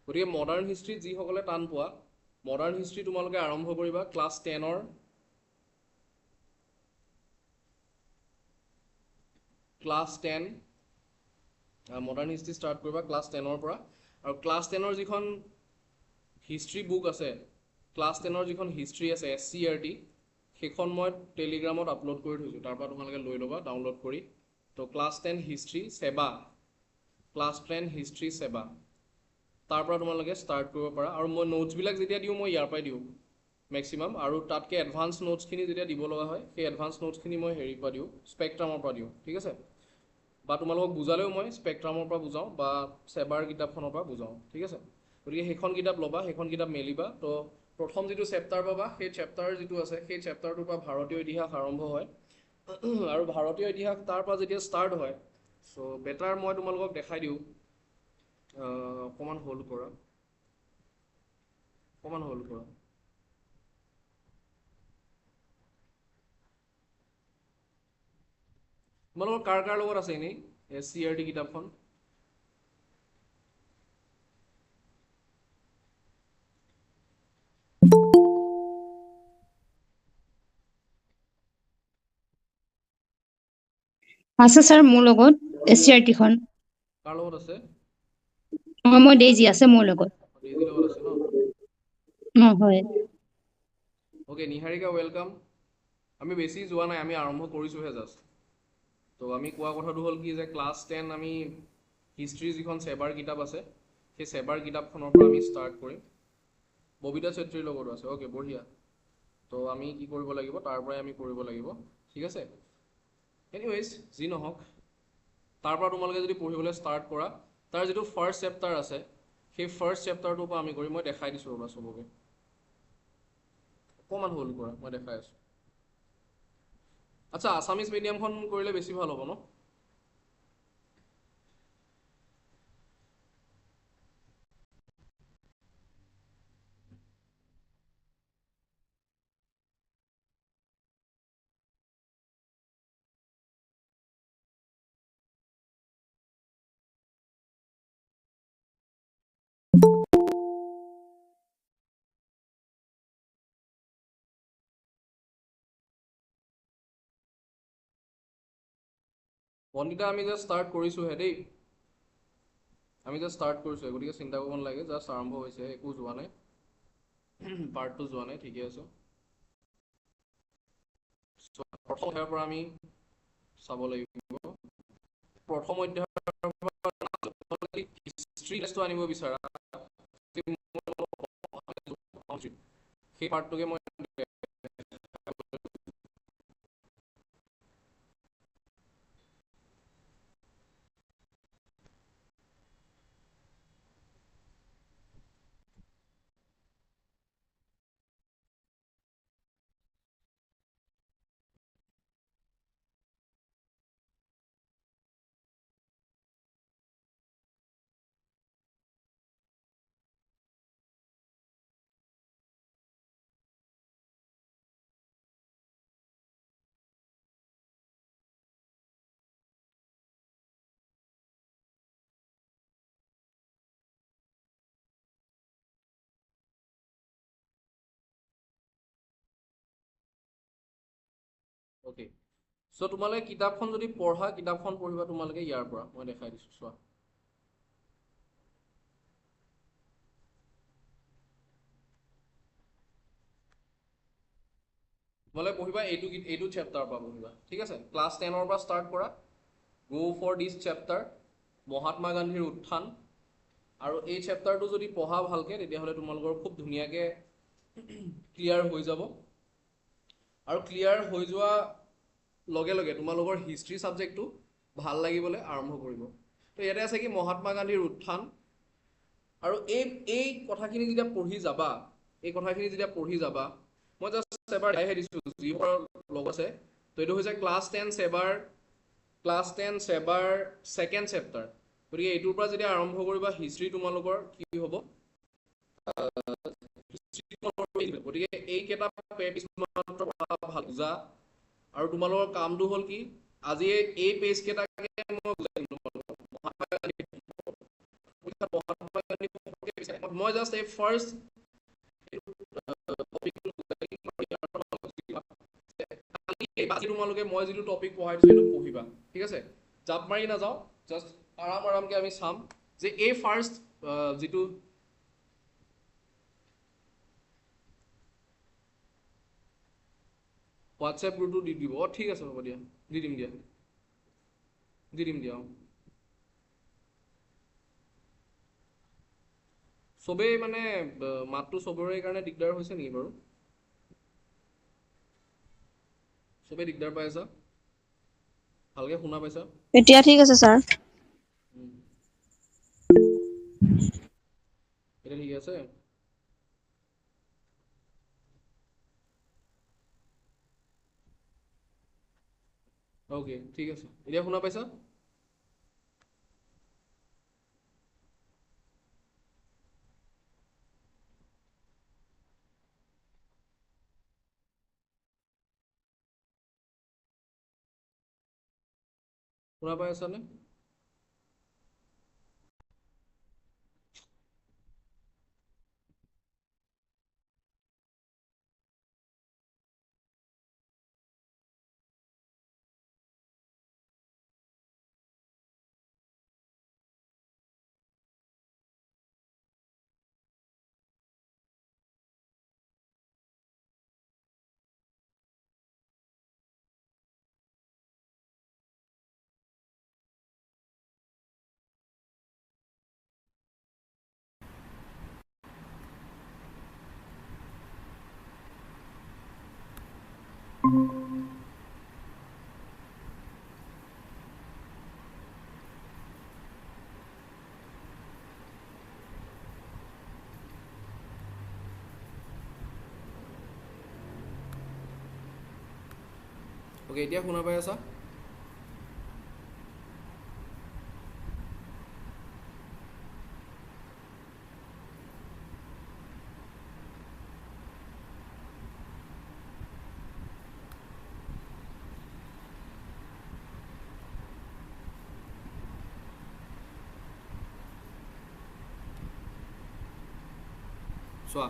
গতিকে মডাৰ্ণ হিষ্ট্ৰীত যিসকলে টান পোৱা, মডাৰ্ণ হিষ্ট্ৰী তোমালোকে আৰম্ভ কৰিবা ক্লাছ 10ৰ ক্লাছ 10 মডাৰ্ণ হিষ্ট্ৰী ষ্টাৰ্ট কৰিবা ক্লাছ 10ৰ পৰা। আৰু ক্লাছ 10ৰ যিখন হিষ্ট্ৰী বুক আছে, ক্লাছ 10ৰ যিখন হিষ্ট্ৰী আছে SCERT, সেইখন মই টেলিগ্ৰামত আপলোড কৰি থৈছোঁ, তাৰ পৰা তোমালোকে লৈ ল'বা ডাউনলোড কৰি। তো ক্লাছ 10 হিষ্ট্ৰী সেৱা, ক্লাছ 10 হিষ্ট্ৰী সেৱা, তাৰ পৰা তোমালোকে ষ্টাৰ্ট কৰিব পাৰা। আৰু মই নোটছবিলাক যেতিয়া দিওঁ মই ইয়াৰ পৰাই দিওঁ মেক্সিমাম, আৰু তাতকৈ এডভান্স নোটছখিনি যেতিয়া দিব লগা হয় সেই এডভান্স নোটছখিনি মই হেৰিৰ পৰা দিওঁ, স্পেক্ট্ৰামৰ পৰা দিওঁ, ঠিক আছে। বা তোমালোকক বুজালেও মই স্পেক্ট্ৰামৰ পৰা বুজাওঁ বা সেৱাৰ কিতাপখনৰ পৰা বুজাওঁ, ঠিক আছে। গতিকে সেইখন কিতাপ ল'বা, সেইখন কিতাপ মেলিবা। তো প্ৰথম যিটো চেপ্টাৰ পাবা, সেই চেপ্টাৰ যিটো আছে সেই চেপ্টাৰটোৰ পৰা ভাৰতীয় ইতিহাস আৰম্ভ হয়। আৰু ভাৰতীয় ইতিহাস তাৰ পৰা যেতিয়া ষ্টাৰ্ট হয়, চ' বেটাৰ মই তোমালোকক দেখাই দিওঁ। অকণমান হোল্ড কৰা, অকণমান হোল্ড কৰা। তোমালোকৰ কাৰ কাৰ লগত আছে এনেই SCERT কিতাপখন? আছে স্যাৰ মোৰ লগত SCERT খন। কাৰ লগত আছে? মই ডেইজি আছে মোৰ লগত। ডেইজিৰ লগত আছে ন? হয়। Okay, Niharika welcome. আমি বেছি যোৱা নাই, আমি আৰম্ভ কৰিছোঁহে জাষ্ট। তো আমি কোৱা কথাটো হ'ল কি যে ক্লাছ 10 আমি হিষ্ট্ৰীৰ যিখন সেৱাৰ কিতাপ আছে সেই সেৱাৰ কিতাপখনৰ পৰা আমি ষ্টাৰ্ট কৰিম। ববিতা চেত্ৰীৰ লগতো আছে, অ'কে বঢ়িয়া। তো আমি কি কৰিব লাগিব, তাৰ পৰাই আমি কৰিব লাগিব, ঠিক আছে। এনিৱেইজ যি নহওক, তাৰ পৰা তোমালোকে যদি পঢ়িবলৈ ষ্টাৰ্ট কৰা, তাৰ যিটো ফাৰ্ষ্ট চেপ্টাৰ আছে সেই ফাৰ্ষ্ট চেপ্টাৰটোৰ পৰা আমি কৰিম। মই দেখাই দিছোঁ ৰ'বা চবকে, অকণমান হোল্ড কৰা, মই দেখাই আছোঁ। আচ্ছা, আছামিজ মিডিয়ামখন কৰিলে বেছি ভাল হ'ব ন? বন্দিতা, আমি জাষ্ট ষ্টাৰ্ট কৰিছোঁহে দেই, আমি জাষ্ট ষ্টাৰ্ট কৰিছোঁহে, গতিকে চিন্তা কৰিব নালাগে, জাষ্ট আৰম্ভ হৈছে, একো যোৱা নাই, পাৰ্টটো যোৱা নাই, ঠিকে আছে। প্ৰথম অধ্যায়ৰ পৰা আমি চাব লাগিব। প্ৰথম অধ্যায়ৰ পৰা হিষ্ট্ৰী ক্লাছটো আনিব বিচাৰা সেই পাৰ্টটোকে মই অ'কে। চ' তোমালোকে কিতাপখন যদি পঢ়া, কিতাপখন পঢ়িবা তোমালোকে ইয়াৰ পৰা, মই দেখাই দিছোঁ, চোৱা। তোমালোকে পঢ়িবা এইটো চেপ্টাৰৰ পৰা পঢ়িবা, ঠিক আছে। ক্লাছ 10ৰ পৰা ষ্টাৰ্ট কৰা, গো ফৰ দিছ চেপ্টাৰ, মহাত্মা গান্ধীৰ উত্থান। আৰু এই চেপ্টাৰটো যদি পঢ়া ভালকৈ, তেতিয়াহ'লে তোমালোকৰ খুব ধুনীয়াকৈ ক্লিয়াৰ হৈ যাব। আৰু ক্লিয়াৰ হৈ যোৱা লগে লগে তোমালোকৰ হিষ্ট্ৰী ছাবজেক্টটো ভাল লাগিবলৈ আৰম্ভ কৰিব। তো ইয়াতে আছে কি, মহাত্মা গান্ধীৰ উত্থান। আৰু এই কথাখিনি যেতিয়া পঢ়ি যাবা, মই জাষ্ট এবাৰ দেখাই দিছোঁ যিবোৰৰ লগ আছে। তো এইটো হৈছে ক্লাছ 10 সেৱাৰ ছেকেণ্ড চেপ্টাৰ। গতিকে এইটোৰ পৰা যেতিয়া আৰম্ভ কৰিবা হিষ্ট্ৰী, তোমালোকৰ কি হ'ব, গতিকে এইকেইটা পেজ মাত্ৰ ভাল বুজা। আৰু তোমালোকৰ কামটো হ'ল কি, আজি এই পেজ কেইটাকে মই বুজাই দিম তোমালোকক। মহাত্মা গান্ধী মই জাষ্ট এই ফাৰ্ষ্ট তোমালোকে মই যিটো টপিক পঢ়াই দিছোঁ সেইটো পঢ়িবা ঠিক আছে জাপ মাৰি নাযাওঁ জাষ্ট আৰামকৈ আমি চাম যে এই ফাৰ্ষ্ট যিটো হোৱাটছএপ গ্ৰুপটো দি দিব অঁ ঠিক আছে হ'ব দিয়া দি দিম দিয়া অঁ চবেই মানে মাতটো চবৰে কাৰণে দিগদাৰ হৈছে নেকি বাৰু চবেই দিগদাৰ পাই আছা ভালকে শুনা পাইছা এতিয়া ঠিক আছে ছাৰ এতিয়া ঠিক আছে অ'কে ঠিক আছে এতিয়া শুনা পাইছা শুনা পাই আছানে অ'কে এতিয়া শুনা পাই আছা চোৱা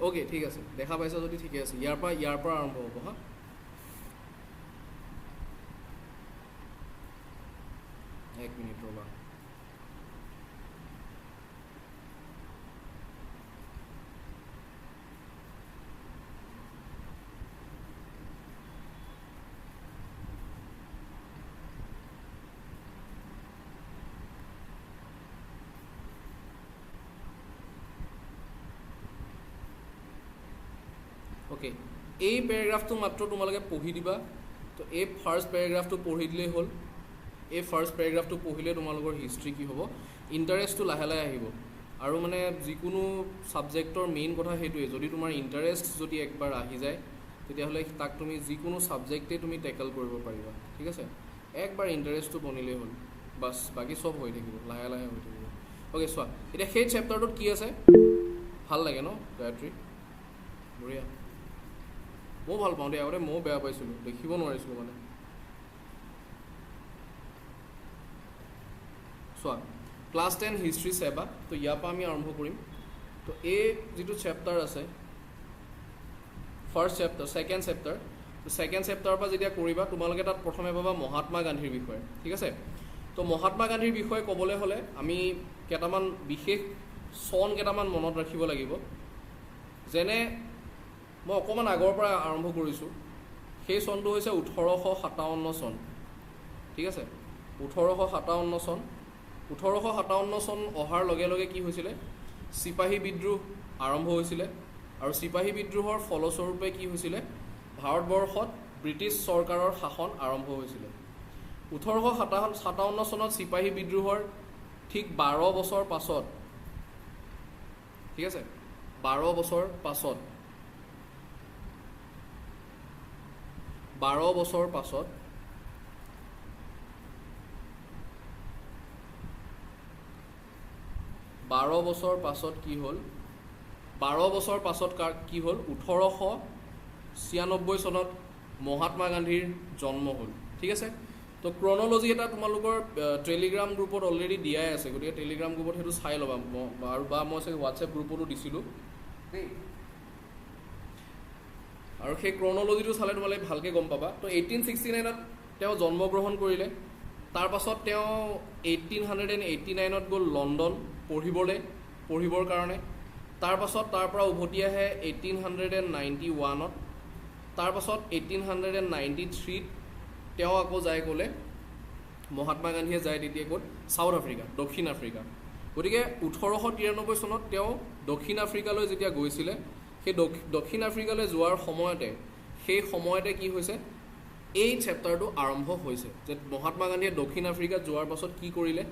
অ'কে ঠিক আছে দেখা পাইছা যদি ঠিকে আছে ইয়াৰ পৰা আৰম্ভ হ'ব হা এক মিনিট ৰ'বা অ'কে এই পেৰাগ্ৰাফটো মাত্ৰ তোমালোকে পঢ়ি দিবা তো এই ফাৰ্ষ্ট পেৰাগ্ৰাফটো পঢ়ি দিলেই হ'ল এই ফাৰ্ষ্ট পেৰাগ্ৰাফটো পঢ়িলে তোমালোকৰ হিষ্ট্ৰী কি হ'ব ইণ্টাৰেষ্টটো লাহে লাহে আহিব আৰু মানে যিকোনো ছাবজেক্টৰ মেইন কথা সেইটোৱে যদি তোমাৰ ইণ্টাৰেষ্ট যদি একবাৰ আহি যায় তেতিয়াহ'লে তাক তুমি যিকোনো ছাবজেক্টেই তুমি টেকল কৰিব পাৰিবা ঠিক আছে একবাৰ ইণ্টাৰেষ্টটো বনিলেই হ'ল বাছ বাকী চব হৈ থাকিব লাহে লাহে হৈ থাকিব অ'কে চোৱা এতিয়া সেই চেপ্টাৰটোত কি আছে ভাল লাগে ন গায়ত্ৰী বঢ়িয়া ময়ো ভাল পাওঁ দেই আগতে ময়ো বেয়া পাইছিলোঁ দেখিব নোৱাৰিছিলোঁ মানে চোৱা ক্লাছ 10 হিষ্ট্ৰী চেবা তো ইয়াৰ পৰা আমি আৰম্ভ কৰিম তো এই যিটো চেপ্টাৰ আছে ফাৰ্ষ্ট চেপ্টাৰ ছেকেণ্ড চেপ্টাৰৰ পৰা যেতিয়া কৰিবা তোমালোকে তাত প্ৰথমে পাবা মহাত্মা গান্ধীৰ বিষয়ে ঠিক আছে তো মহাত্মা গান্ধীৰ বিষয়ে ক'বলৈ হ'লে আমি কেইটামান বিশেষ চন কেইটামান মনত ৰাখিব লাগিব যেনে মই অকণমান আগৰ পৰা আৰম্ভ কৰিছোঁ সেই চনটো হৈছে 1857 চন ঠিক আছে 1857 চন 1857 চন অহাৰ লগে লগে কি হৈছিলে চিপাহী বিদ্ৰোহ আৰম্ভ হৈছিলে আৰু চিপাহী বিদ্ৰোহৰ ফলস্বৰূপে কি হৈছিলে ভাৰতবৰ্ষত ব্ৰিটিছ চৰকাৰৰ শাসন আৰম্ভ হৈছিলে 1857 চনত চিপাহী বিদ্ৰোহৰ ঠিক 12 বছৰ পাছত ঠিক আছে 12 বছৰ পাছত 12 বছৰ পাছত কি হ'ল 12 বছৰ পাছত কি হ'ল 1896 চনত মহাত্মা গান্ধীৰ জন্ম হ'ল ঠিক আছে তো তো ক্ৰনলজি এটা তোমালোকৰ টেলিগ্ৰাম গ্ৰুপত অলৰেডি দিয়াই আছে, গতিকে টেলিগ্ৰাম গ্ৰুপত সেইটো চাই ল'বা, আৰু বা মই চাগে হোৱাটছএপ গ্ৰুপতো দিছিলোঁ দেই। আৰু সেই ক্ৰনলজিটো চালে তোমালোকে ভালকৈ গম পাবা। তো 1869ত তেওঁ জন্মগ্ৰহণ কৰিলে। তাৰপাছত তেওঁ 1889ত গ'ল লণ্ডন পঢ়িবৰ কাৰণে। তাৰপাছত তাৰ পৰা উভতি আহে 1891ত। তাৰপাছত 1893ত তেওঁ আকৌ যায় ক'লে, মহাত্মা গান্ধীয়ে যায় তেতিয়া ক'ত, চাউথ আফ্ৰিকা, দক্ষিণ আফ্ৰিকা। গতিকে 1893 চনত তেওঁ দক্ষিণ আফ্ৰিকালৈ যেতিয়া গৈছিলে, সেই দক্ষিণ আফ্ৰিকালৈ যোৱাৰ সময়তে কি হৈছে, এই চেপ্টাৰটো আৰম্ভ হৈছে যে মহাত্মা গান্ধীয়ে দক্ষিণ আফ্ৰিকাত যোৱাৰ পাছত কি কৰিলে,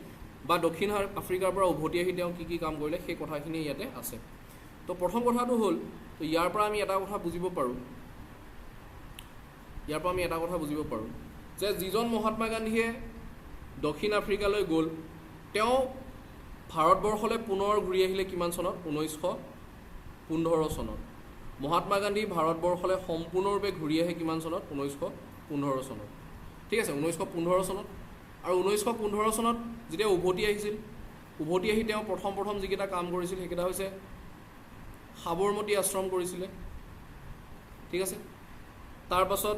বা দক্ষিণ আফ্ৰিকাৰ পৰা উভতি আহি তেওঁ কি কাম কৰিলে, সেই কথাখিনি ইয়াতে আছে। তো প্ৰথম কথাটো হ'ল, তো ইয়াৰ পৰা আমি এটা কথা বুজিব পাৰোঁ যে যিজন মহাত্মা গান্ধীয়ে দক্ষিণ আফ্ৰিকালৈ গ'ল, তেওঁ ভাৰতবৰ্ষলৈ পুনৰ ঘূৰি আহিলে কিমান চনত, 1915 চনত। মহাত্মা গান্ধী ভাৰতবৰ্ষলৈ সম্পূৰ্ণৰূপে ঘূৰি আহে কিমান চনত, 1915 চনত। ঠিক আছে, 1915 চনত। আৰু 1915 চনত যেতিয়া উভতি আহি তেওঁ প্ৰথম যিকেইটা কাম কৰিছিল সেইকেইটা হৈছে সাবৰমতী আশ্ৰম কৰিছিলে। ঠিক আছে, তাৰপাছত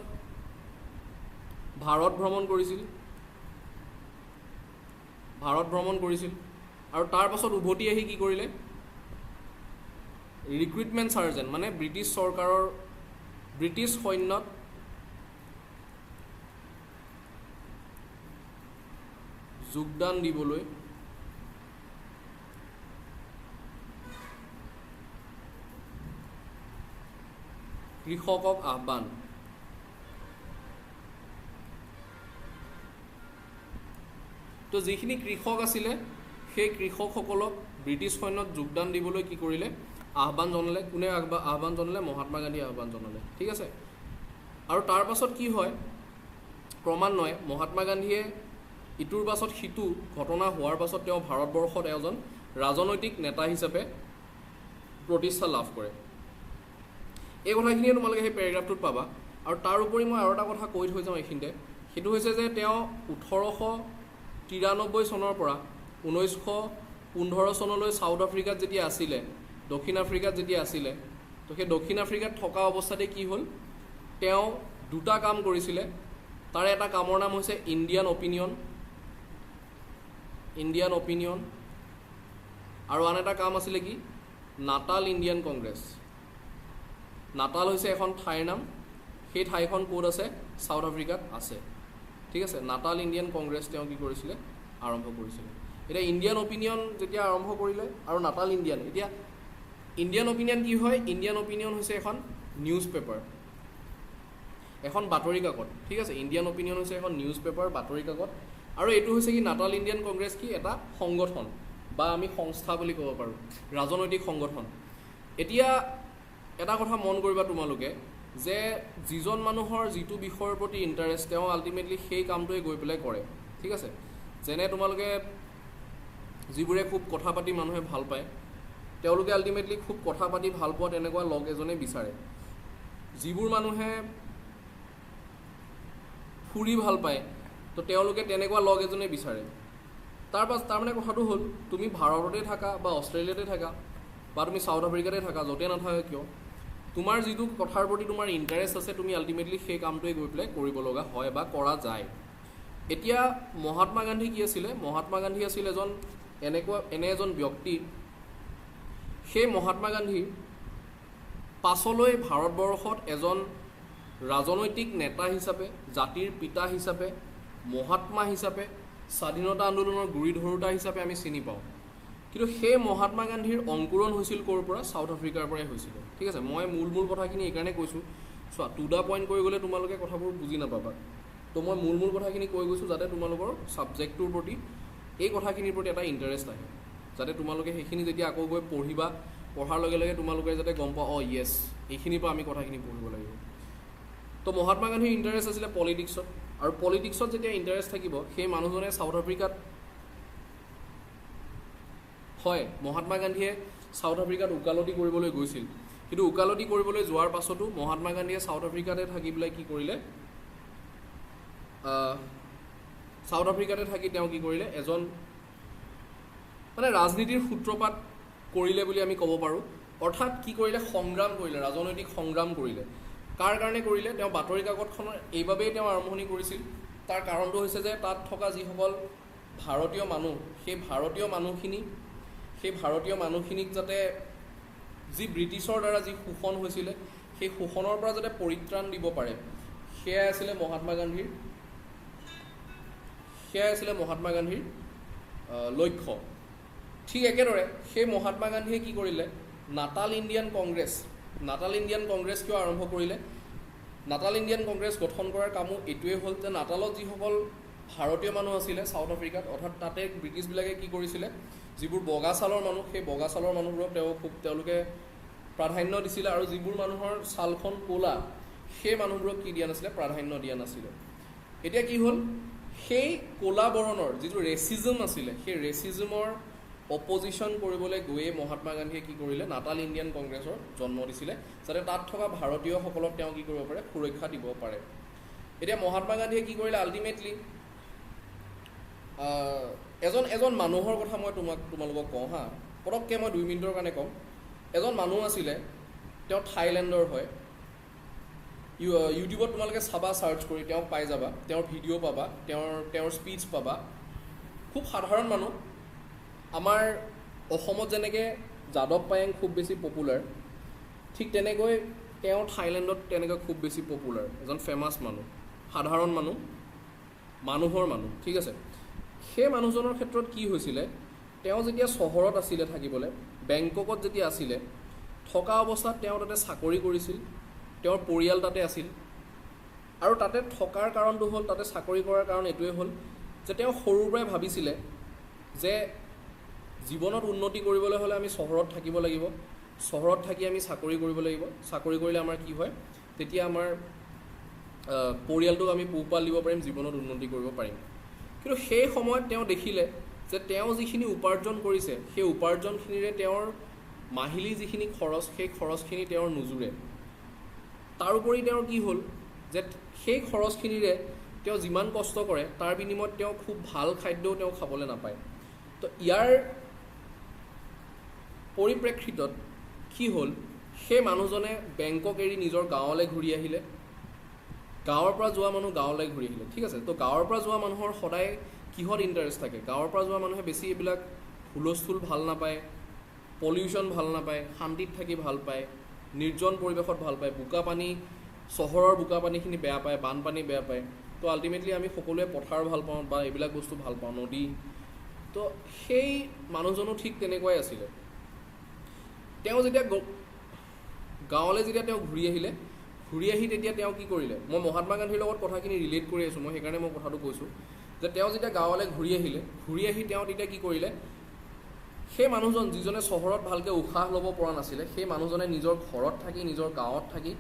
ভাৰত ভ্ৰমণ কৰিছিল। আৰু তাৰপাছত উভতি আহি কি কৰিলে, ৰিক্ৰুইটমেণ্ট চাৰ্জেণ্ট, মানে ব্ৰিটিছ সৈন্যত যোগদান দিবলৈ কৃষকক আহ্বান। তো যিখিনি কৃষক আছিলে সেই কৃষকসকলক ব্ৰিটিছ সৈন্যত যোগদান দিবলৈ কি কৰিলে, আহ্বান জনালে। কোনে আহ্বান জনালে, মহাত্মা গান্ধীয়ে আহ্বান জনালে। ঠিক আছে, আৰু তাৰ পাছত কি হয়, ক্ৰমান্বয়ে মহাত্মা গান্ধীয়ে ইটোৰ পাছত সিটো ঘটনা হোৱাৰ পাছত তেওঁ ভাৰতবৰ্ষত এজন ৰাজনৈতিক নেতা হিচাপে প্ৰতিষ্ঠা লাভ কৰে। এই কথাখিনিয়ে তোমালোকে সেই পেৰেগ্ৰাফটোত পাবা। আৰু তাৰ উপৰি মই আৰু এটা কথা কৈ থৈ যাওঁ এইখিনিতে, সেইটো হৈছে যে তেওঁ 1893 চনৰ পৰা 1915 চনলৈ চাউথ আফ্ৰিকাত যেতিয়া আছিলে, দক্ষিণ আফ্ৰিকাত যেতিয়া আছিলে, তো সেই দক্ষিণ আফ্ৰিকাত থকা অৱস্থাতে কি হ'ল, তেওঁ দুটা কাম কৰিছিলে। তাৰে এটা কামৰ নাম হৈছে ইণ্ডিয়ান অপিনিয়ন, আৰু আন এটা কাম আছিলে কি, নাটাল ইণ্ডিয়ান কংগ্ৰেছ। নাটাল হৈছে এখন ঠাইৰ নাম, সেই ঠাইখন ক'ত আছে, চাউথ আফ্ৰিকাত আছে। ঠিক আছে, নাটাল ইণ্ডিয়ান কংগ্ৰেছ তেওঁ কি কৰিছিলে, আৰম্ভ কৰিছিলে। এতিয়া ইণ্ডিয়ান অপিনিয়ন যেতিয়া আৰম্ভ কৰিলে আৰু নাটাল ইণ্ডিয়ান, এতিয়া ইণ্ডিয়ান অপিনিয়ন কি হয়, ইণ্ডিয়ান অপিনিয়ন হৈছে এখন নিউজ পেপাৰ, এখন বাতৰি কাকত। ঠিক আছে, ইণ্ডিয়ান অপিনিয়ন হৈছে এখন নিউজ পেপাৰ, বাতৰি কাকত। আৰু এইটো হৈছে কি, নাটাল ইণ্ডিয়ান কংগ্ৰেছ কি, এটা সংগঠন বা আমি সংস্থা বুলি ক'ব পাৰোঁ, ৰাজনৈতিক সংগঠন। এতিয়া এটা কথা মন কৰিবা তোমালোকে, যে যিজন মানুহৰ যিটো বিষয়ৰ প্ৰতি ইণ্টাৰেষ্ট, তেওঁ আল্টিমেটলি সেই কামটোৱে গৈ পেলাই কৰে। ঠিক আছে, যেনে তোমালোকে যিবোৰে খুব কথা পাতি মানুহে ভাল পায়, তেওঁলোকে আল্টিমেটলি খুব কথা পাতি ভাল পোৱা তেনেকুৱা লগ এজনে বিচাৰে। যিবোৰ মানুহে ফুৰি ভাল পায়, তো তেওঁলোকে তেনেকুৱা লগ এজনে বিচাৰে। তাৰমানে কথাটো হ'ল, তুমি ভাৰততে থাকা বা অষ্ট্ৰেলিয়াতে থাকা বা তুমি চাউথ আফ্ৰিকাতে থাকা, য'তে নাথাকা কিয়, তোমাৰ যিটো কথাৰ প্ৰতি তোমাৰ ইণ্টাৰেষ্ট আছে, তুমি আল্টিমেটলি সেই কামটোৱে গৈ পেলাই কৰিব লগা হয় বা কৰা যায়। এতিয়া মহাত্মা গান্ধী কি আছিলে, মহাত্মা গান্ধী আছিল এনে এজন ব্যক্তি, সেই মহাত্মা গান্ধী পাছলৈ ভাৰতবৰ্ষত এজন ৰাজনৈতিক নেতা হিচাপে, জাতিৰ পিতা হিচাপে, মহাত্মা হিচাপে, স্বাধীনতা আন্দোলনৰ গুৰি ধৰোঁতা হিচাপে আমি চিনি পাওঁ। কিন্তু সেই মহাত্মা গান্ধীৰ অংকুৰণ হৈছিল ক'ৰ পৰা, চাউথ আফ্ৰিকাৰ পৰাই হৈছিলে। ঠিক আছে, মই মূল কথাখিনি এইকাৰণে কৈছোঁ, চোৱা, টু দা পইণ্ট কৰি গ'লে তোমালোকে কথাবোৰ বুজি নাপাবা। তো মই মূল কথাখিনি কৈ গৈছোঁ যাতে তোমালোকৰ ছাবজেক্টটোৰ প্ৰতি, এই কথাখিনিৰ প্ৰতি এটা ইণ্টাৰেষ্ট আহে, যাতে তোমালোকে সেইখিনি যেতিয়া আকৌ গৈ পঢ়াৰ লগে লগে তোমালোকে যাতে গম পাওঁ, অঁ য়েছ, এইখিনিৰ পৰা আমি কথাখিনি পঢ়িব লাগিব। তো মহাত্মা গান্ধীৰ ইণ্টাৰেষ্ট আছিলে পলিটিক্সত, আৰু পলিটিক্সত যেতিয়া ইণ্টাৰেষ্ট থাকিব, সেই মানুহজনে চাউথ আফ্ৰিকাত, হয়, মহাত্মা গান্ধীয়ে চাউথ আফ্ৰিকাত ওকালতি কৰিবলৈ গৈছিল, কিন্তু ওকালতি কৰিবলৈ যোৱাৰ পাছতো মহাত্মা গান্ধীয়ে চাউথ আফ্ৰিকাতে থাকি পেলাই কি কৰিলে, সাউথ আফ্ৰিকাতে থাকি তেওঁ কি কৰিলে এজন মানে ৰাজনীতিৰ সূত্ৰপাত কৰিলে বুলি আমি ক'ব পাৰোঁ অৰ্থাৎ কি কৰিলে সংগ্ৰাম কৰিলে ৰাজনৈতিক সংগ্ৰাম কৰিলে কাৰ কাৰণে কৰিলে তেওঁ বাতৰি কাকতখনৰ এইবাবেই তেওঁ আৰম্ভণি কৰিছিল তাৰ কাৰণটো হৈছে যে তাত থকা যিসকল ভাৰতীয় মানুহ সেই ভাৰতীয় মানুহখিনিক যাতে যি ব্ৰিটিছৰ দ্বাৰা যি শোষণ হৈছিলে সেই শোষণৰ পৰা যাতে পৰিত্ৰাণ দিব পাৰে সেয়াই আছিলে মহাত্মা গান্ধীৰ লক্ষ্য ঠিক একেদৰে সেই মহাত্মা গান্ধীয়ে কি কৰিলে নাটাল ইণ্ডিয়ান কংগ্ৰেছ কিয় আৰম্ভ কৰিলে নাটাল ইণ্ডিয়ান কংগ্ৰেছ গঠন কৰাৰ কামো এইটোৱে হ'ল যে নাটালত যিসকল ভাৰতীয় মানুহ আছিলে সাউথ আফ্ৰিকাত অৰ্থাৎ তাতে ব্ৰিটিছবিলাকে কি কৰিছিলে যিবোৰ বগা ছালৰ মানুহ সেই বগা ছালৰ মানুহবোৰক তেওঁলোকে প্ৰাধান্য দিছিলে আৰু যিবোৰ মানুহৰ ছালখন ক'লা সেই মানুহবোৰক কি দিয়া নাছিলে প্ৰাধান্য দিয়া নাছিলে এতিয়া কি হ'ল সেই ক'লা বৰণৰ যিটো ৰেচিজম আছিলে সেই ৰেচিজমৰ অপজিশ্যন কৰিবলৈ গৈয়ে মহাত্মা গান্ধীয়ে কি কৰিলে নাটাল ইণ্ডিয়ান কংগ্ৰেছৰ জন্ম দিছিলে যাতে তাত থকা ভাৰতীয়সকলক তেওঁ কি কৰিব পাৰে সুৰক্ষা দিব পাৰে এতিয়া মহাত্মা গান্ধীয়ে কি কৰিলে আল্টিমেটলি এজন মানুহৰ কথা মই তোমালোকক কওঁ হা পটককৈ মই 2 মিনিটৰ কাৰণে কওঁ এজন মানুহ আছিলে তেওঁ থাইলেণ্ডৰ হয় ইউটিউবত তোমালোকে চাবা চাৰ্চ কৰি তেওঁক পাই যাবা তেওঁৰ ভিডিঅ' পাবা তেওঁৰ স্পীচ পাবা খুব সাধাৰণ মানুহ আমাৰ অসমত যেনেকৈ যাদৱ পায়েং খুব বেছি পপুলাৰ ঠিক তেনেকৈ তেওঁ থাইলেণ্ডত তেনেকৈ খুব বেছি পপুলাৰ এজন ফেমাছ মানুহ সাধাৰণ মানুহৰ মানুহ ঠিক আছে সেই মানুহজনৰ ক্ষেত্ৰত কি হৈছিলে তেওঁ যেতিয়া চহৰত আছিলে থাকিবলৈ বেংককত যেতিয়া আছিলে থকা অৱস্থাত তেওঁ তাতে চাকৰি কৰিছিল তেওঁৰ পৰিয়াল তাতে আছিল আৰু তাতে থকাৰ কাৰণটো হ'ল তাতে চাকৰি কৰাৰ কাৰণ এইটোৱে হ'ল যে তেওঁ সৰুৰ পৰাই ভাবিছিলে যে জীৱনত উন্নতি কৰিবলৈ হ'লে আমি চহৰত থাকিব লাগিব চহৰত থাকি আমি চাকৰি কৰিব লাগিব চাকৰি কৰিলে আমাৰ কি হয় তেতিয়া আমাৰ পৰিয়ালটোক আমি পোহপাল দিব পাৰিম জীৱনত উন্নতি কৰিব পাৰিম কিন্তু সেই সময়ত তেওঁ দেখিলে যে তেওঁ যিখিনি উপাৰ্জন কৰিছে সেই উপাৰ্জনখিনিৰে তেওঁৰ মাহিলী যিখিনি খৰচ সেই খৰচখিনি তেওঁৰ নোজোৰে তাৰোপৰি তেওঁৰ কি হ'ল যে সেই খৰচখিনিৰে তেওঁ যিমান কষ্ট কৰে তাৰ বিনিময়ত তেওঁ খুব ভাল খাদ্যও তেওঁ খাবলৈ নাপায় তো ইয়াৰ পৰিপ্ৰেক্ষিতত কি হ'ল সেই মানুহজনে বেংকক এৰি নিজৰ গাঁৱলৈ ঘূৰি আহিলে গাঁৱৰ পৰা যোৱা মানুহ গাঁৱলৈ ঘূৰি আহিলে ঠিক আছে তো গাঁৱৰ পৰা যোৱা মানুহৰ সদায় কিহত ইণ্টাৰেষ্ট থাকে গাঁৱৰ পৰা যোৱা মানুহে বেছি এইবিলাক হুলস্থুল ভাল নাপায় পলিউশ্যন ভাল নাপায় শান্তিত থাকি ভাল পায় নিৰ্জন পৰিৱেশত ভাল পায় বোকা পানী চহৰৰ বোকা পানীখিনি বেয়া পায় বানপানী বেয়া পায় তো আল্টিমেটলি আমি সকলোৱে পথাৰ ভাল পাওঁ বা এইবিলাক বস্তু ভাল পাওঁ নদী তো সেই মানুহজনো ঠিক তেনেকুৱাই আছিলে তেওঁ যেতিয়া গাঁৱলৈ যেতিয়া তেওঁ ঘূৰি আহি তেতিয়া তেওঁ কি কৰিলে মই মহাত্মা গান্ধীৰ লগত কথাখিনি ৰিলেট কৰি আছোঁ মই সেইকাৰণে মই কথাটো কৈছোঁ যে তেওঁ যেতিয়া গাঁৱলৈ ঘূৰি আহি তেওঁ তেতিয়া কি কৰিলে সেই মানুহজন যিজনে চহৰত ভালকৈ উশাহ ল'ব পৰা নাছিলে সেই মানুহজনে নিজৰ ঘৰত থাকি নিজৰ গাঁৱত থাকি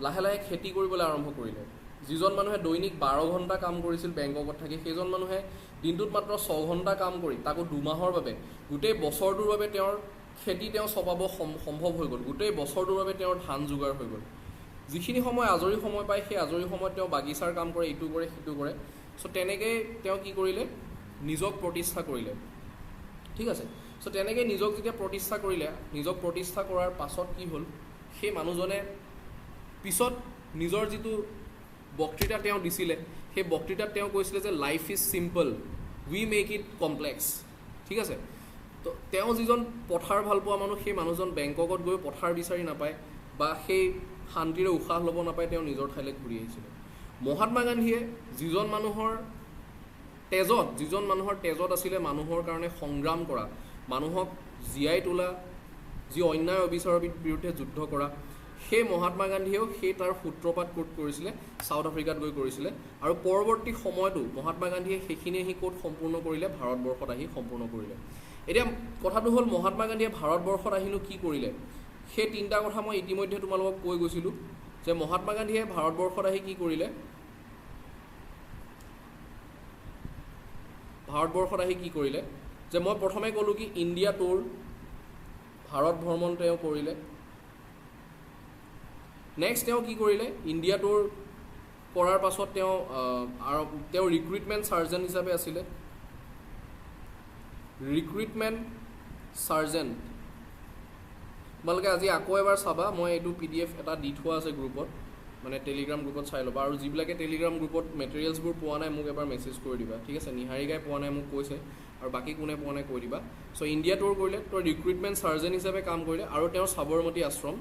লাহে লাহে খেতি কৰিবলৈ আৰম্ভ কৰিলে যিজন মানুহে দৈনিক 12 ঘণ্টা কাম কৰিছিল বেংককত থাকি সেইজন মানুহে দিনটোত মাত্ৰ 6 ঘণ্টা কাম কৰি তাকো 2 মাহৰ বাবে গোটেই বছৰটোৰ বাবে তেওঁৰ খেতি তেওঁ চপাব সম্ভৱ হৈ গ'ল গোটেই বছৰটোৰ বাবে তেওঁৰ ধান যোগাৰ হৈ গ'ল যিখিনি সময় আজৰি সময় পায় সেই আজৰি সময়ত তেওঁ বাগিচাৰ কাম কৰে ইটো কৰে সিটো কৰে চ' তেনেকৈ তেওঁ কি কৰিলে নিজক প্ৰতিষ্ঠা কৰিলে ঠিক আছে চ' তেনেকৈ নিজক যেতিয়া প্ৰতিষ্ঠা কৰাৰ পাছত কি হ'ল সেই মানুহজনে পিছত নিজৰ যিটো বক্তৃতা তেওঁ দিছিলে সেই বক্তৃতাত তেওঁ কৈছিলে যে life is simple we make it complex ঠিক আছে তো তেওঁ যিজন পথাৰ ভাল পোৱা মানুহ সেই মানুহজন বেংককত গৈ পথাৰ বিচাৰি নাপায় বা সেই শান্তিৰে উশাহ ল'ব নাপায় তেওঁ নিজৰ ঠাইলৈ ঘূৰি আহিছিলে মহাত্মা গান্ধীয়ে যিজন মানুহৰ তেজত আছিলে মানুহৰ কাৰণে সংগ্ৰাম কৰা মানুহক জীয়াই তোলা যি অন্যায় অবিচাৰৰ বিৰুদ্ধে যুদ্ধ কৰা সেই মহাত্মা গান্ধীয়েও সেই তাৰ সূত্ৰপাত ক'ত কৰিছিলে সাউথ আফ্ৰিকাত গৈ কৰিছিলে আৰু পৰৱৰ্তী সময়তো মহাত্মা গান্ধীয়ে সেইখিনি আহি ক'ত সম্পূৰ্ণ কৰিলে ভাৰতবৰ্ষত আহি সম্পূৰ্ণ কৰিলে এতিয়া কথাটো হ'ল মহাত্মা গান্ধীয়ে ভাৰতবৰ্ষত আহিনো কি কৰিলে সেই 3টা কথা মই ইতিমধ্যে তোমালোকক কৈ গৈছিলোঁ যে মহাত্মা গান্ধীয়ে ভাৰতবৰ্ষত আহি কি কৰিলে যে মই প্ৰথমে ক'লোঁ কি ইণ্ডিয়া টুৰ ভাৰত ভ্ৰমণ তেওঁ কৰিলে নেক্সট তেওঁ কি কৰিলে ইণ্ডিয়া টুৰ কৰাৰ পাছত তেওঁ ৰিক্ৰুইটমেণ্ট চাৰ্জেণ্ট হিচাপে আছিলে ৰিক্ৰুইটমেণ্ট চাৰ্জেণ্ট তোমালোকে আজি আকৌ এবাৰ চাবা মই এইটো PDF এটা দি থোৱা আছে গ্ৰুপত মানে টেলিগ্ৰাম গ্ৰুপত চাই ল'বা আৰু যিবিলাকে টেলিগ্ৰাম গ্ৰুপত মেটেৰিয়েলছবোৰ পোৱা নাই মোক এবাৰ মেছেজ কৰি দিবা ঠিক আছে নিহাৰিকাই পোৱা নাই মোক কৈছে আৰু বাকী কোনে পোৱা নাই কৈ দিবা চ' ইণ্ডিয়া টুৰ কৰিলে তেওঁ ৰিক্ৰুইটমেণ্ট চাৰ্জেণ্ট হিচাপে কাম কৰিলে আৰু তেওঁ সাবৰমতী আশ্ৰম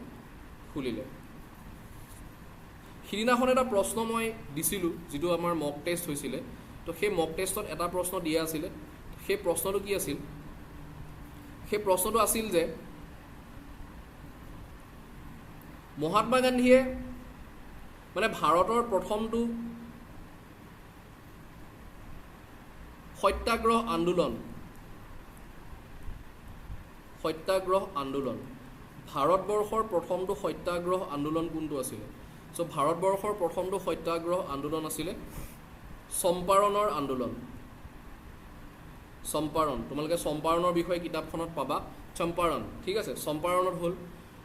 খুলিলে সিদিনাখন এটা প্ৰশ্ন মই দিছিলোঁ যিটো আমাৰ মক টেষ্ট হৈছিলে তো সেই মক টেষ্টত এটা প্ৰশ্ন দিয়া আছিলে সেই প্ৰশ্নটো কি আছিল সেই প্ৰশ্নটো আছিল যে মহাত্মা গান্ধীয়ে মানে ভাৰতৰ প্ৰথমটো সত্যাগ্ৰহ আন্দোলন ভাৰতবৰ্ষৰ প্ৰথমটো সত্যাগ্ৰহ আন্দোলন কোনটো আছিলে চ' ভাৰতবৰ্ষৰ প্ৰথমটো সত্যাগ্ৰহ আন্দোলন আছিলে চম্পাৰণৰ আন্দোলন চম্পাৰণ তোমালোকে চম্পাৰণৰ বিষয়ে কিতাপখনত পাবা চম্পাৰণ ঠিক আছে চম্পাৰণত হ'ল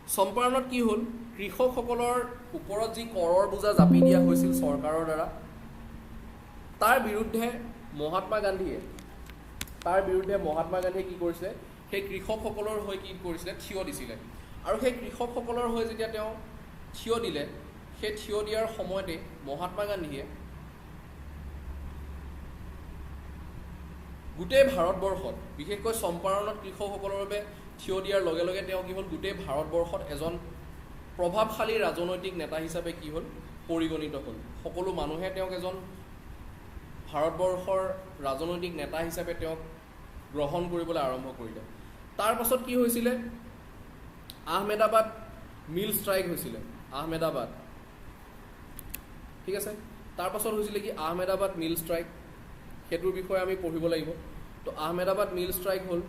চম্পাৰণত কি হ'ল কৃষকসকলৰ ওপৰত যি কৰৰ বোজা জাপি দিয়া হৈছিল চৰকাৰৰ দ্বাৰা তাৰ বিৰুদ্ধে মহাত্মা গান্ধীয়ে কি কৰিছিলে সেই কৃষকসকলৰ হৈ কি কৰিছিলে থিয় দিছিলে আৰু সেই কৃষকসকলৰ হৈ যেতিয়া তেওঁ থিয় দিলে সেই থিয় দিয়াৰ সময়তে মহাত্মা গান্ধীয়ে গোটেই ভাৰতবৰ্ষত বিশেষকৈ চম্পাৰণত কৃষকসকলৰ বাবে থিয় দিয়াৰ লগে লগে তেওঁ কি হ'ল গোটেই ভাৰতবৰ্ষত এজন প্ৰভাৱশালী ৰাজনৈতিক নেতা হিচাপে কি হ'ল পৰিগণিত হ'ল সকলো মানুহে তেওঁক এজন ভাৰতবৰ্ষৰ ৰাজনৈতিক নেতা হিচাপে তেওঁক গ্ৰহণ কৰিবলৈ আৰম্ভ কৰিলে তাৰ পাছত কি হৈছিলে আহমেদাবাদ মিল ষ্ট্ৰাইক হৈছিলে আহমেদাবাদ ঠিক আছে তাৰ পাছত হৈছিলে কি আহমেদাবাদ মিল ষ্ট্ৰাইক সেইটোৰ বিষয়ে আমি পঢ়িব লাগিব তো আহমেদাবাদ মিল ষ্ট্ৰাইক হ'ল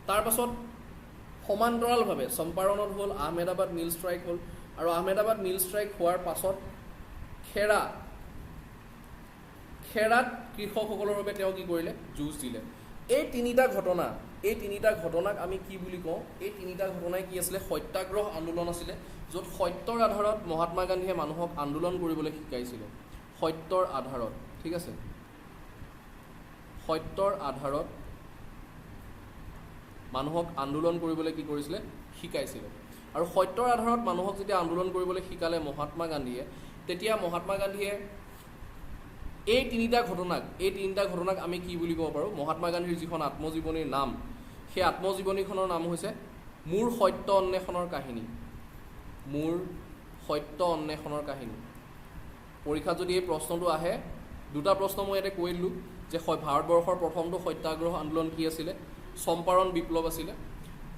তাৰ পাছত সমান্তৰালভাৱে চম্পাৰণত হ'ল আহমেদাবাদ মিল ষ্ট্ৰাইক হ'ল আৰু আহমেদাবাদ মিল ষ্ট্ৰাইক হোৱাৰ পাছত খেৰাত কৃষকসকলৰ বাবে তেওঁ কি কৰিলে যুঁজ দিলে এই তিনিটা ঘটনাক আমি কি বুলি কওঁ এই তিনিটা ঘটনাই কি আছিলে সত্যাগ্ৰহ আন্দোলন আছিলে য'ত সত্যৰ আধাৰত মহাত্মা গান্ধীয়ে মানুহক আন্দোলন কৰিবলৈ শিকাইছিলে সত্যৰ আধাৰত ঠিক আছে সত্যৰ আধাৰত মানুহক আন্দোলন কৰিবলৈ কি কৰিছিলে শিকাইছিলে আৰু সত্যৰ আধাৰত মানুহক যেতিয়া আন্দোলন কৰিবলৈ শিকালে মহাত্মা গান্ধীয়ে তেতিয়া মহাত্মা গান্ধীয়ে এই তিনিটা ঘটনাক আমি কি বুলি ক'ব পাৰোঁ মহাত্মা গান্ধীৰ যিখন আত্মজীৱনীৰ নাম সেই আত্মজীৱনীখনৰ নাম হৈছে মোৰ সত্য অন্বেষণৰ কাহিনী পৰীক্ষাত যদি এই প্ৰশ্নটো আহে দুটা প্ৰশ্ন মই ইয়াতে কৈ দিলোঁ যে ভাৰতবৰ্ষৰ প্ৰথমটো সত্যাগ্ৰহ আন্দোলন কি আছিলে চম্পাৰণ বিপ্লৱ আছিলে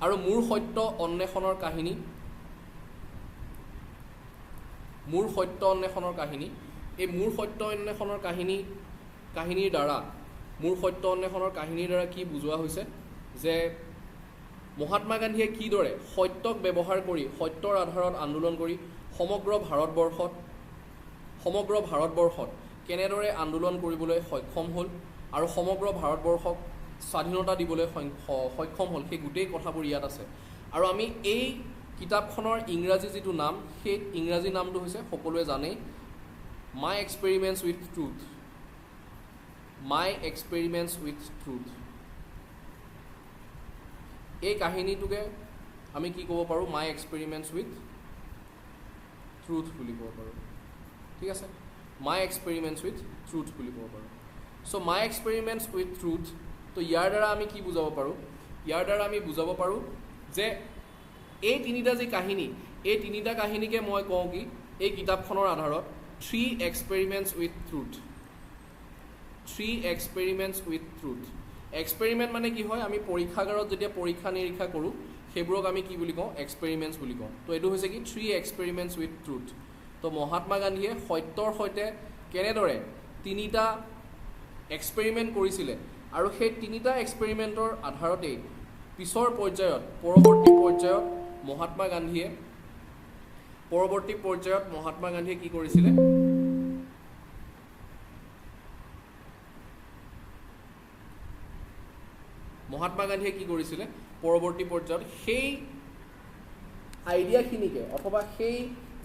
আৰু মোৰ সত্য অন্বেষণৰ কাহিনী এই মোৰ সত্য অন্বেষণৰ কাহিনীৰ দ্বাৰা কি বুজোৱা হৈছে যে মহাত্মা গান্ধীয়ে কিদৰে সত্যক ব্যৱহাৰ কৰি সত্যৰ আধাৰত আন্দোলন কৰি সমগ্ৰ ভাৰতবৰ্ষত কেনেদৰে আন্দোলন কৰিবলৈ সক্ষম হ'ল আৰু সমগ্ৰ ভাৰতবৰ্ষক স্বাধীনতা দিবলৈ সক্ষম হ'ল সেই গোটেই কথাবোৰ ইয়াত আছে আৰু আমি এই কিতাপখনৰ ইংৰাজী যিটো নাম সেই ইংৰাজী নামটো হৈছে সকলোৱে জানেই মাই এক্সপেৰিমেণ্টছ উইথ ট্ৰুথ এই কাহিনীটোকে আমি কি ক'ব পাৰোঁ মাই এক্সপেৰিমেণ্টছ উইথ ট্ৰুথ বুলি ক'ব পাৰোঁ ঠিক আছে মাই এক্সপেৰিমেণ্টছ উইথ ট্ৰুথ বুলি ক'ব পাৰোঁ চ' মাই এক্সপেৰিমেণ্টছ উইথ ট্ৰুথ তো ইয়াৰ দ্বাৰা আমি কি বুজাব পাৰোঁ যে এই তিনিটা যি কাহিনী এই তিনিটা কাহিনীকে মই কওঁ কি এই কিতাপখনৰ আধাৰত three experiments with truth experiment মানে কি হয় আমি পৰীক্ষাগাৰত যেতিয়া পৰীক্ষা নিৰীক্ষা কৰোঁ সেইবোৰক আমি কি বুলি কওঁ এক্সপেৰিমেণ্টছ বুলি কওঁ তো এইটো হৈছে কি থ্ৰী এক্সপেৰিমেণ্টছ উইথ ট্ৰুথ তো মহাত্মা গান্ধীয়ে সত্যৰ সৈতে কেনেদৰে তিনিটা এক্সপেৰিমেণ্ট কৰিছিলে আৰু সেই তিনিটা এক্সপেৰিমেণ্টৰ আধাৰতেই পৰৱৰ্তী পৰ্যায়ত মহাত্মা গান্ধীয়ে কি কৰিছিলে পৰৱৰ্তী পৰ্যায়ত আইডিয়াখিনিকে অথবা সেই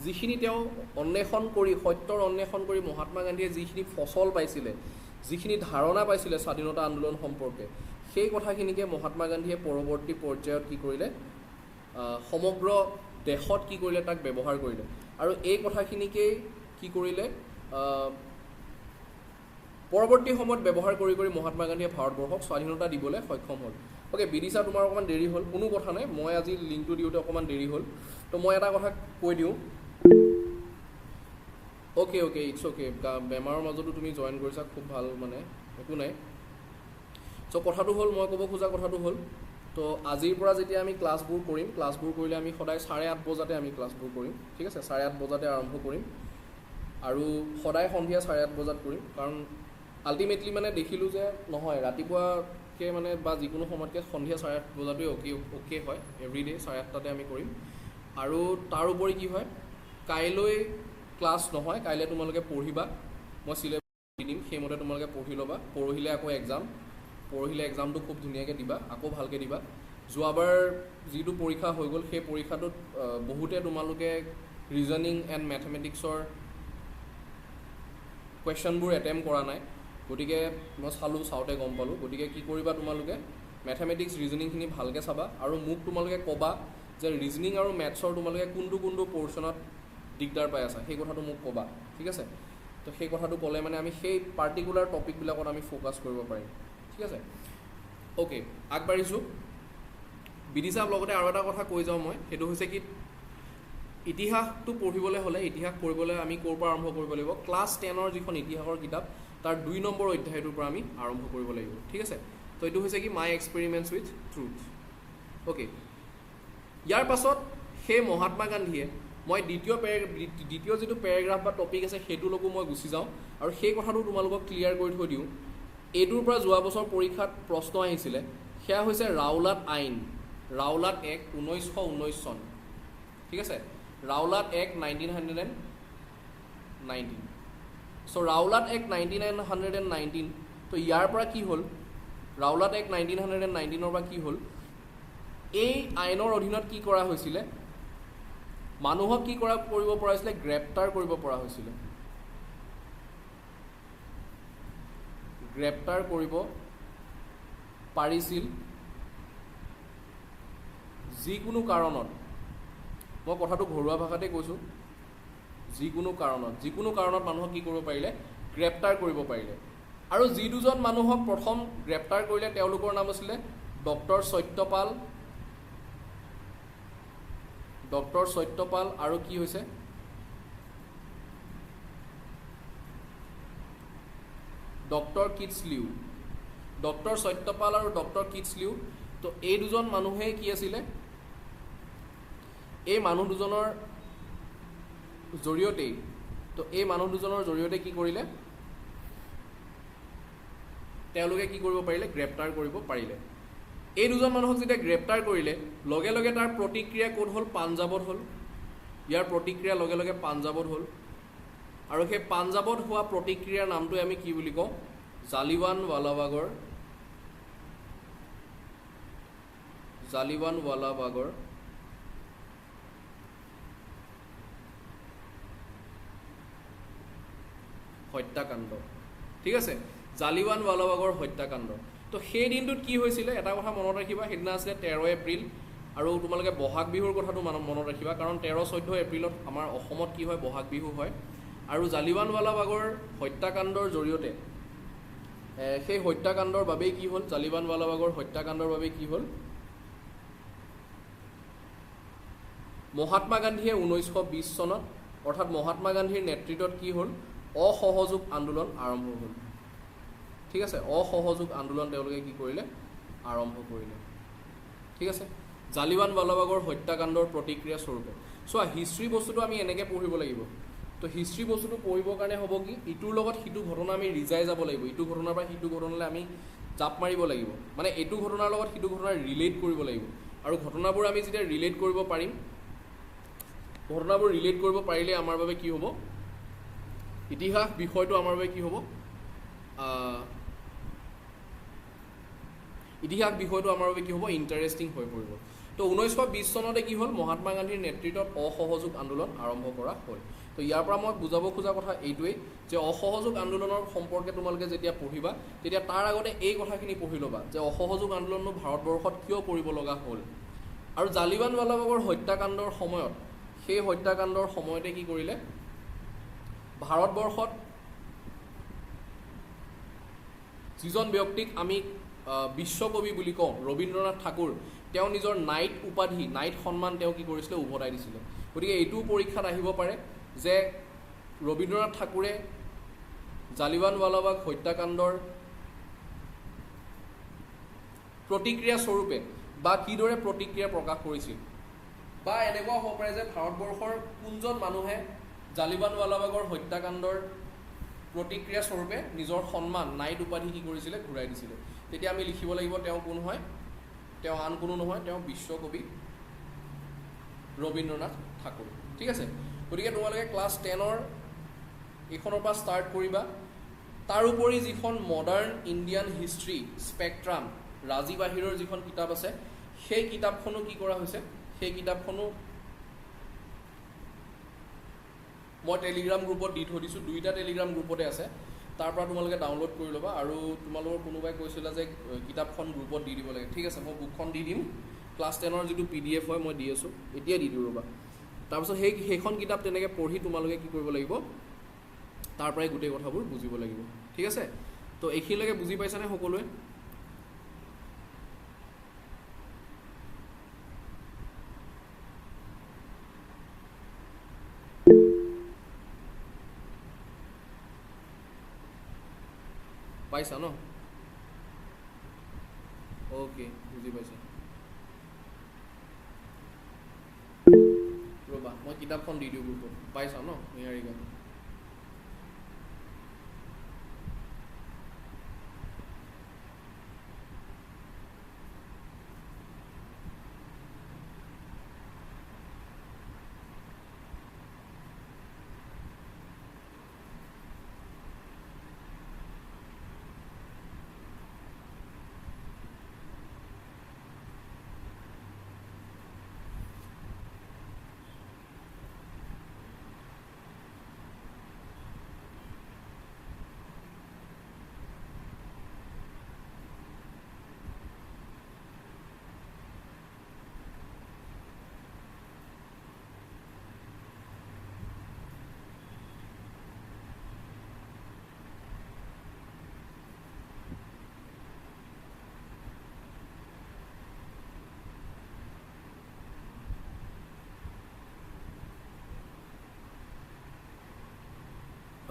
যিখিনি তেওঁ অন্বেষণ কৰি সত্যৰ অন্বেষণ কৰি মহাত্মা গান্ধীয়ে যিখিনি ফচল পাইছিলে, যিখিনি ধাৰণা পাইছিলে স্বাধীনতা আন্দোলন সম্পৰ্কে, সেই কথাখিনিকে মহাত্মা গান্ধীয়ে পৰৱৰ্তী পৰ্যায়ত কি কৰিলে, সমগ্ৰ দেশত কি কৰিলে, তাক ব্যৱহাৰ কৰিলে। আৰু এই কথাখিনিকেই কি কৰিলে, পৰৱৰ্তী সময়ত ব্যৱহাৰ কৰি কৰি মহাত্মা গান্ধীয়ে ভাৰতবৰ্ষক স্বাধীনতা দিবলৈ সক্ষম হ'ল। অ'কে বিদিশা, তোমাৰ অকণমান দেৰি হ'ল, কোনো কথা নাই, মই আজি লিংকটো দিওঁতে অকণমান দেৰি হ'ল, তো মই এটা কথা কৈ দিওঁ। অ'কে ইটছ অ'কে, বেমাৰৰ মাজতো তুমি জইন কৰিছা, খুব ভাল, মানে একো নাই। চ' কথাটো হ'ল, মই ক'ব খোজা কথাটো হ'ল, তো আজিৰ পৰা যেতিয়া আমি ক্লাছবোৰ কৰিম, ক্লাছবোৰ কৰিলে আমি সদায় 8:30 বজাতে আমি ক্লাছবোৰ কৰিম, ঠিক আছে, 8:30 বজাতে আৰম্ভ কৰিম আৰু সদায় সন্ধিয়া 8:30 বজাত কৰিম। কাৰণ আল্টিমেটলি মানে দেখিলোঁ যে নহয়, ৰাতিপুৱাকৈ মানে বা যিকোনো সময়তকৈ সন্ধিয়া 8:30 বজাটোৱে অ'কে হয়, এভৰিডে 8:30টাতে আমি কৰিম। আৰু তাৰোপৰি কি হয়, কাইলৈ ক্লাছ নহয়, কাইলৈ তোমালোকে পঢ়িবা, মই চিলেবাছ দি দিম, সেইমতে তোমালোকে পঢ়ি ল'বা। পৰহিলৈ আকৌ এক্সাম, পৰহিলৈ এক্সামটো খুব ধুনীয়াকৈ দিবা, আকৌ ভালকৈ দিবা। যোৱাবাৰ যিটো পৰীক্ষা হৈ গ'ল, সেই পৰীক্ষাটোত বহুতে তোমালোকে ৰিজনিং এণ্ড মেথমেটিক্সৰ কুৱেশ্যনবোৰ এটেম্প কৰা নাই, গতিকে মই চাওঁতে গম পালোঁ। গতিকে কি কৰিবা, তোমালোকে মেথমেটিক্স ৰিজনিংখিনি ভালকৈ চাবা আৰু মোক তোমালোকে ক'বা যে ৰিজনিং আৰু মেথছৰ তোমালোকে কোনটো পৰ্চনত দিগদাৰ পাই আছা, সেই কথাটো মোক ক'বা, ঠিক আছে। তো সেই কথাটো ক'লে মানে আমি সেই পাৰ্টিকুলাৰ টপিকবিলাকত আমি ফ'কাছ কৰিব পাৰিম, ঠিক আছে। অ'কে, আগবাঢ়িছোঁ। বিদিশাক লগতে আৰু এটা কথা কৈ যাওঁ মই, সেইটো হৈছে কি, ইতিহাসটো পঢ়িবলৈ হ'লে, ইতিহাস পঢ়িবলৈ আমি ক'ৰ পৰা আৰম্ভ কৰিব লাগিব, ক্লাছ 10ৰ যিখন ইতিহাসৰ কিতাপ তাৰ 2 নম্বৰ অধ্যায়টোৰ পৰা আমি আৰম্ভ কৰিব লাগিব, ঠিক আছে। তো এইটো হৈছে কি, মাই এক্সপেৰিমেণ্টছ উইথ ট্ৰুথ। অ'কে, ইয়াৰ পাছত সেই মহাত্মা গান্ধীয়ে, মই দ্বিতীয় যিটো পেৰেগ্ৰাফ বা টপিক আছে সেইটোলৈকো মই গুচি যাওঁ আৰু সেই কথাটো তোমালোকক ক্লিয়াৰ কৰি থৈ দিওঁ। এইটোৰ পৰা যোৱা বছৰ পৰীক্ষাত প্ৰশ্ন আহিছিলে, সেয়া হৈছে ৰাওলাট আইন, ৰাওলাট এক্ট 1919 চন, ঠিক আছে, ৰাওলাট এক্ট 1919। চ' ৰাওলাট এক্ট 1919, তো ইয়াৰ পৰা কি হ'ল, ৰাওলাট এক্ট 1919ৰ পৰা কি হ'ল, এই আইনৰ অধীনত কি কৰা হৈছিলে, মানুহক কি কৰিব পৰা হৈছিলে, গ্ৰেপ্তাৰ কৰিব পৰা হৈছিলে, গ্ৰেপ্তাৰ কৰিব পাৰিছিল যিকোনো কাৰণত। মই কথাটো ঘৰুৱা ভাষাতে কৈছোঁ, যিকোনো কাৰণত মানুহক কি কৰিব পাৰিলে, গ্ৰেপ্তাৰ কৰিব পাৰিলে। আৰু যি দুজন মানুহক প্ৰথম গ্ৰেপ্তাৰ কৰিলে তেওঁলোকৰ নাম আছিলে ডক্টৰ সত্যপাল আৰু কি হৈছে, ডক্টৰ কিটছলিউ। ডক্টৰ সত্যপাল আৰু ডক্টৰ কিটছলিউ, তো এই দুজন মানুহে কি আছিলে, এই মানুহ দুজনৰ জৰিয়তে কি কৰিলে, তেওঁলোকে কি কৰিব পাৰিলে, গ্ৰেপ্তাৰ কৰিব পাৰিলে। এই দুজন মানুহক যেতিয়া গ্ৰেপ্তাৰ কৰিলে, লগে লগে তাৰ প্ৰতিক্ৰিয়া ক'ত হ'ল, পাঞ্জাৱত হ'ল। ইয়াৰ প্ৰতিক্ৰিয়া লগে লগে পাঞ্জাৱত হ'ল আৰু সেই পাঞ্জাৱত হোৱা প্ৰতিক্ৰিয়াৰ নামটোৱে আমি কি বুলি কওঁ, জালিৱানৱালাবাগৰ হত্যাকাণ্ড, ঠিক আছে, জালিৱানৱালাবাগৰ হত্যাকাণ্ড। তো সেই দিনটোত কি হৈছিলে, এটা কথা মনত ৰাখিবা, সেইদিনা আছিলে 13 এপ্ৰিল, আৰু তোমালোকে বহাগ বিহুৰ কথাটো মনত ৰাখিবা, কাৰণ 13-14 এপ্ৰিলত আমাৰ অসমত কি হয়, বহাগ বিহু হয়। আৰু জালিৱানৱালাবাগৰ হত্যাকাণ্ডৰ জৰিয়তে, সেই হত্যাকাণ্ডৰ বাবেই কি হ'ল, জালিৱানৱালাবাগৰ হত্যাকাণ্ডৰ বাবেই কি হ'ল, মহাত্মা গান্ধীয়ে 1920 চনত, অৰ্থাৎ মহাত্মা গান্ধীৰ নেতৃত্বত কি হ'ল, অসহযোগ আন্দোলন আৰম্ভ হ'ল, ঠিক আছে, অসহযোগ আন্দোলন তেওঁলোকে কি কৰিলে, আৰম্ভ কৰিলে, ঠিক আছে, জালিৱানৱালাবাগৰ হত্যাকাণ্ডৰ প্ৰতিক্ৰিয়া স্বৰূপে। চোৱা, হিষ্ট্ৰী বস্তুটো আমি এনেকৈ পঢ়িব লাগিব। তো হিষ্ট্ৰী বস্তুটো পঢ়িবৰ কাৰণে হ'ব কি, ইটোৰ লগত সিটো ঘটনা আমি ৰিজাই যাব লাগিব, ইটো ঘটনাৰ পৰা সিটো ঘটনালৈ আমি জাপ মাৰিব লাগিব, মানে এইটো ঘটনাৰ লগত সিটো ঘটনা ৰিলেট কৰিব লাগিব। আৰু ঘটনাবোৰ আমি যেতিয়া ৰিলেট কৰিব পাৰিম, ঘটনাবোৰ ৰিলেট কৰিব পাৰিলে আমাৰ বাবে কি হ'ব, ইতিহাস বিষয়টো আমাৰ বাবে কি হ'ব, ইতিহাস বিষয়টো আমাৰ বাবে কি হ'ব, ইণ্টাৰেষ্টিং হৈ পৰিব। তো 1920 চনতে কি হ'ল মহাত্মা গান্ধীৰ নেতৃত্বত অসহযোগ আন্দোলন আৰম্ভ কৰা হ'ল তো ইয়াৰ পৰা মই বুজাব খোজা কথা এইটোৱেই যে অসহযোগ আন্দোলনৰ সম্পৰ্কে তোমালোকে যেতিয়া পঢ়িবা তেতিয়া তাৰ আগতে এই কথাখিনি পঢ়ি ল'বা যে অসহযোগ আন্দোলনটো ভাৰতবৰ্ষত কিয় কৰিব লগা হ'ল আৰু জালিৱানৱালাবাগৰ হত্যাকাণ্ডৰ সময়ত সেই হত্যাকাণ্ডৰ সময়তে কি কৰিলে ভাৰতবৰ্ষত যিজন ব্যক্তিক আমি বিশ্বকবি বুলি কওঁ ৰবীন্দ্ৰনাথ ঠাকুৰ তেওঁ নিজৰ নাইট উপাধি নাইট সন্মান তেওঁ কি কৰিছিলে উভতাই দিছিলে গতিকে এইটো পৰীক্ষাত আহিব পাৰে যে ৰবীন্দ্ৰনাথ ঠাকুৰে জালিৱানৱালাবাগ হত্যাকাণ্ডৰ প্ৰতিক্ৰিয়া স্বৰূপে বা কিদৰে প্ৰতিক্ৰিয়া প্ৰকাশ কৰিছিল বা এনেকুৱা হ'ব পাৰে যে ভাৰতবৰ্ষৰ কোনজন মানুহে জালিৱানৱালাবাগৰ হত্যাকাণ্ডৰ প্ৰতিক্ৰিয়া স্বৰূপে নিজৰ সন্মান নাইট উপাধি কি কৰিছিলে ঘূৰাই দিছিলে তেতিয়া আমি লিখিব লাগিব তেওঁ কোন হয় তেওঁ আন কোনো নহয় তেওঁ বিশ্বকবি ৰবীন্দ্ৰনাথ ঠাকুৰ ঠিক আছে গতিকে তোমালোকে ক্লাছ 10ৰ এইখনৰ পৰা ষ্টাৰ্ট কৰিবা তাৰোপৰি যিখন modern Indian history Spectrum Rajiv আহিৰৰ যিখন কিতাপ আছে সেই কিতাপখনো কি কৰা হৈছে সেই কিতাপখনো মই টেলিগ্ৰাম গ্ৰুপত দি থৈ দিছোঁ দুইটা টেলিগ্ৰাম গ্ৰুপতে আছে তাৰ পৰা তোমালোকে ডাউনলোড কৰি ল'বা আৰু তোমালোকৰ কোনোবাই কৈছিলা যে কিতাপখন গ্ৰুপত দি দিব লাগে ঠিক আছে মই বুকখন দি দিম ক্লাছ 10ৰ যিটো PDF হয় মই দি আছোঁ এতিয়া দি দিওঁ ৰ'বা তাৰপিছত সেইখন কিতাপ তেনেকৈ পঢ়ি তোমালোকে কি কৰিব লাগিব তাৰ পৰাই গোটেই কথাবোৰ বুজিব লাগিব ঠিক আছে তো এইখিনিলৈকে বুজি পাইছানে সকলোৱে পাইছা ন ওকে বুজি পাইছা ৰ'বা মই কিতাপখন দি দিওঁ গ্ৰুপত পাইছা ন নিহাৰিকা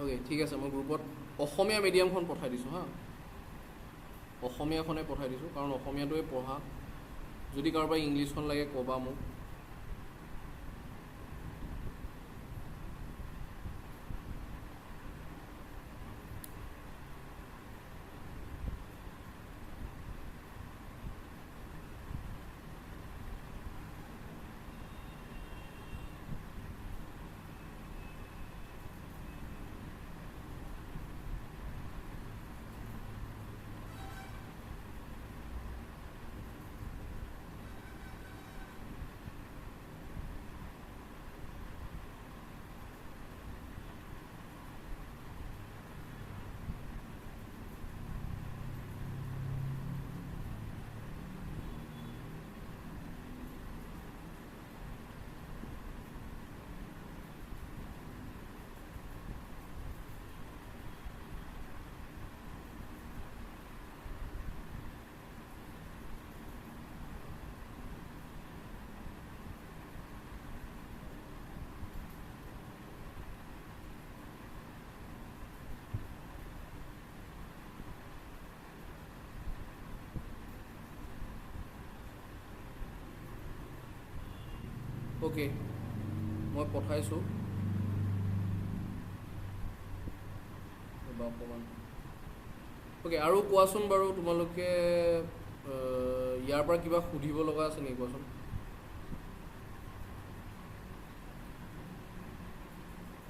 অ'কে ঠিক আছে মই গ্ৰুপত অসমীয়া মিডিয়ামখন পঠাই দিছোঁ হা অসমীয়াখনে পঠাই দিছোঁ কাৰণ অসমীয়াটোৱে পঢ়া যদি কাৰোবাৰ ইংলিছখন লাগে ক'বা মোক অ'কে মই পঠাইছোঁ অকণমান অ'কে আৰু কোৱাচোন বাৰু তোমালোকে ইয়াৰ পৰা কিবা সুধিব লগা আছে নেকি কোৱাচোন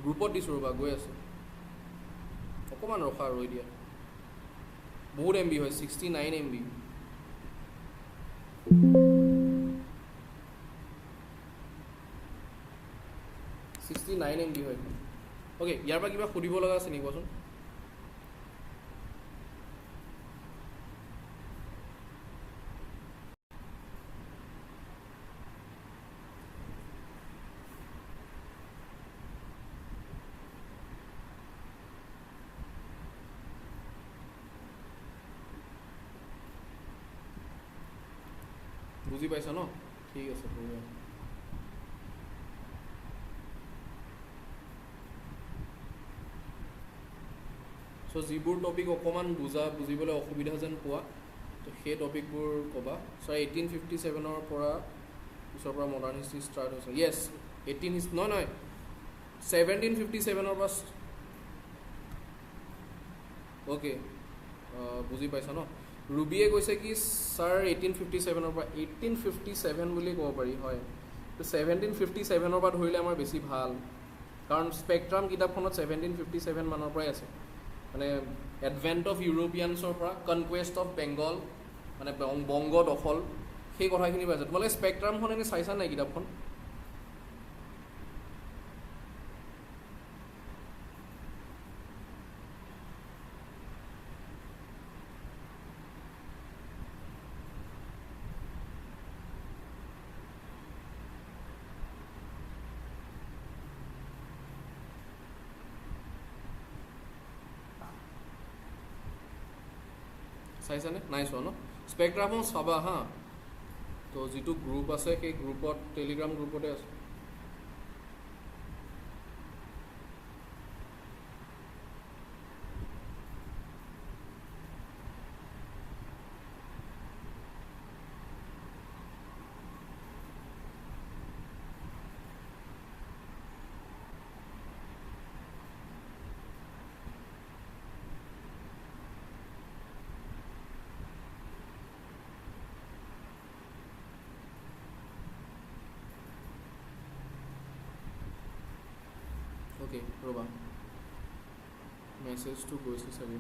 গ্ৰুপত দিছোঁ ৰ'বা গৈ আছে অকণমান ৰখা ৰৈ দিয়া বহুত MB হয় 69 MB 69 MB হয় অ'কে ইয়াৰ পৰা কিবা সুধিব লগা আছে নেকি কোৱাচোন বুজি পাইছা ন ঠিক আছে বঢ়িয়া চ' যিবোৰ টপিক অকণমান বুজিবলৈ অসুবিধা যেন পোৱা তো সেই টপিকবোৰ ক'বা চ' 1857 পৰা পিছৰ পৰা মডাৰ্ণ হিষ্ট্ৰী ষ্টাৰ্ট হৈছে য়েছ 18 নহয় 1757 পৰা অ'কে বুজি পাইছা ন ৰুবিয়ে কৈছে কি ছাৰ 1857 পৰা 1857 বুলি ক'ব পাৰি হয় তো 1757 পৰা ধৰিলে আমাৰ বেছি ভাল কাৰণ স্পেক্ট্ৰাম কিতাপখনত 1757 মানৰ পৰাই আছে মানে এডভেণ্ট অফ ইউৰোপিয়ানছৰ পৰা কনকুৱেষ্ট অফ বেংগল মানে বংগ দখল সেই কথাখিনি পাইছে তোমালোকে স্পেক্ট্ৰামখন এনেই চাইছা নাই কিতাপখন চাইছানে নাই চোৱা ন স্পেক্ট্ৰামো চাবা হা তো যিটো গ্ৰুপ আছে সেই গ্ৰুপত টেলিগ্ৰাম গ্ৰুপতে আছে অ'কে ৰ'বা মেছেজটো গৈছে চাগে